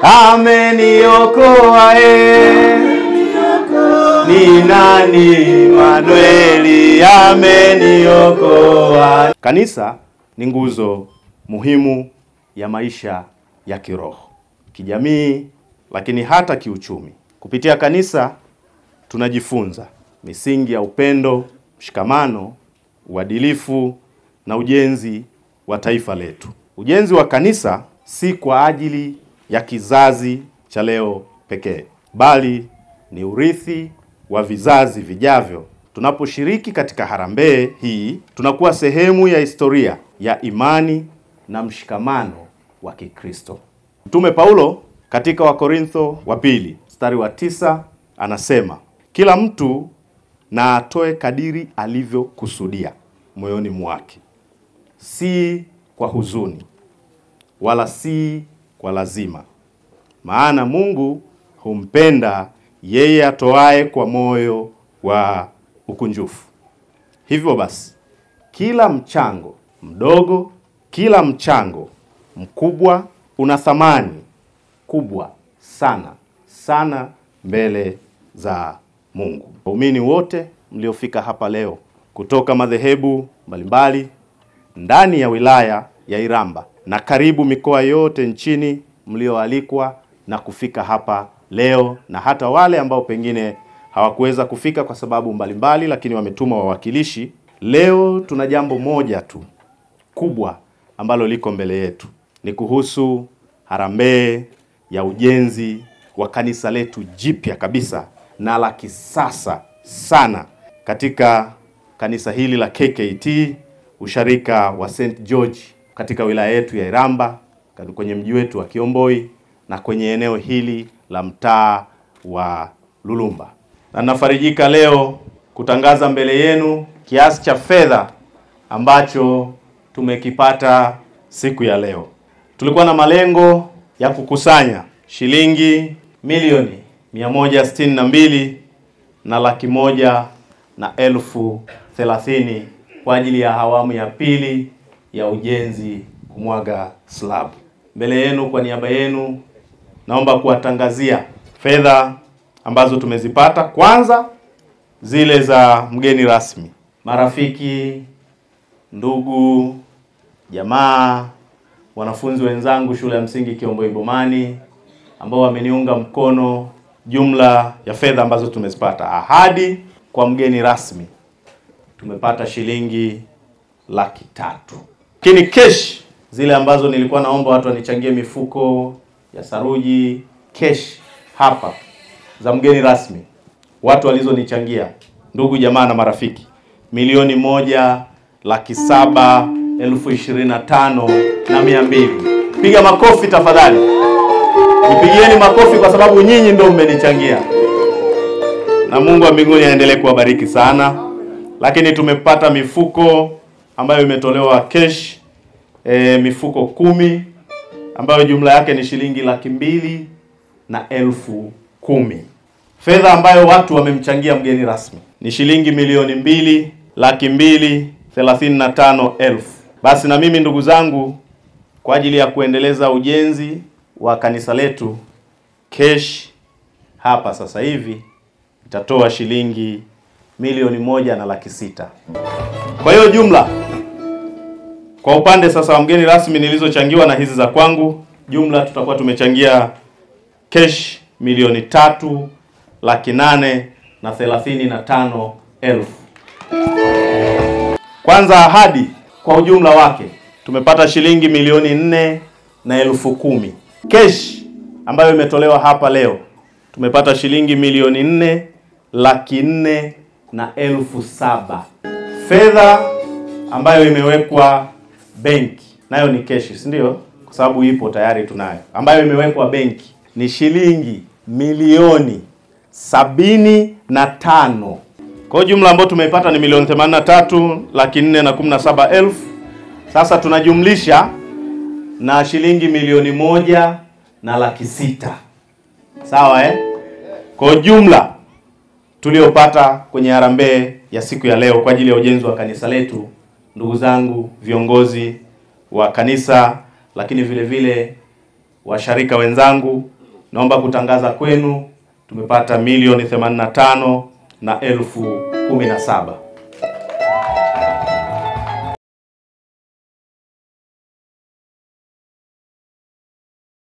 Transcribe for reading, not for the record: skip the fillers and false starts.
Ameniokoa ni nani? Manueli ameniokoa. Kanisa ni nguzo muhimu ya maisha ya kiroho, kijamii, lakini hata kiuchumi. Kupitia kanisa tunajifunza misingi ya upendo, mshikamano, uadilifu na ujenzi wa taifa letu. Ujenzi wa kanisa si kwa ajili ya kizazi cha leo pekee, bali ni urithi wa vizazi vijavyo. Tunaposhiriki katika harambee hii, tunakuwa sehemu ya historia ya imani na mshikamano wa Kikristo. Mtume Paulo katika Wakorintho wa 2 mstari wa 9 anasema, kila mtu na atoe kadiri alivyokusudia moyoni mwake, si kwa huzuni wala si kwa lazima, maana Mungu humpenda yeye atoaye kwa moyo wa ukunjufu. Hivyo basi, kila mchango mdogo, kila mchango mkubwa una thamani kubwa sana mbele za Mungu. Waumini wote mliofika hapa leo kutoka madhehebu mbalimbali ndani ya wilaya ya Iramba na karibu mikoa yote nchini mlioalikwa na kufika hapa leo, na hata wale ambao pengine hawakuweza kufika kwa sababu mbalimbali lakini wametuma wawakilishi, leo tuna jambo moja tu kubwa ambalo liko mbele yetu. Ni kuhusu harambee ya ujenzi wa kanisa letu jipya kabisa na la kisasa sana katika kanisa hili la KKT usharika wa St. George katika wilaya yetu ya Iramba, kwenye mji wetu wa Kiomboi na kwenye eneo hili la mtaa wa Lulumba. Na nafarijika leo kutangaza mbele yenu kiasi cha fedha ambacho tumekipata siku ya leo. Tulikuwa na malengo ya kukusanya shilingi milioni 162 na 130,000 kwa ajili ya awamu ya pili ya ujenzi kumwaga slab. Mbele yenu kwa niaba yenu naomba kuwatangazia fedha ambazo tumezipata. Kwanza zile za mgeni rasmi, marafiki, ndugu, jamaa, wanafunzi wenzangu shule ya msingi Kiomboi Bomani ambao wameniunga mkono, jumla ya fedha ambazo tumezipata. Ahadi kwa mgeni rasmi tumepata shilingi 300,000. Lakini cash zile ambazo nilikuwa naomba watu wanichangie mifuko ya saruji, cash hapa za mgeni rasmi, watu walizonichangia, ndugu jamaa na marafiki, 1,725,200. Piga makofi tafadhali. Nipigieni makofi kwa sababu nyinyi ndio mmenichangia. Na Mungu wa mbinguni aendelee kuwabariki sana. Lakini tumepata mifuko ambayo imetolewa cash, mifuko 10 ambayo jumla yake ni shilingi 200,10. Fedha ambayo watu wamemchangia mgeni rasmi ni shilingi milioni 2,235,000. Basi na mimi ndugu zangu, kwa ajili ya kuendeleza ujenzi wa kanisa letu, cash hapa sasa hivi itatoa shilingi milioni 1,600,000. Kwa hiyo jumla, kwa upande sasa wa mgeni rasmi nilizochangiwa na hizi za kwangu, jumla tutakuwa tumechangia cash milioni 3,835,000. Kwanza ahadi kwa ujumla wake tumepata shilingi milioni 4,10,000. Cash ambayo imetolewa hapa leo tumepata shilingi milioni 4,407,000. Fedha ambayo imewekwa benki nayo ni cash, si ndio? Kwa sababu ipo tayari tunayo. Ambayo imewekwa benki ni shilingi milioni 75. Kwa jumla ambayo tumeipata ni milioni 83,417,000. Sasa tunajumlisha na shilingi milioni 1,600,000. Sawa Kwa jumla tuliopata kwenye harambee ya siku ya leo kwa ajili ya ujenzi wa kanisa letu, ndugu zangu, viongozi wa kanisa, lakini vile vile Washarika wenzangu, naomba kutangaza kwenu tumepata milioni 85 na elfu 17.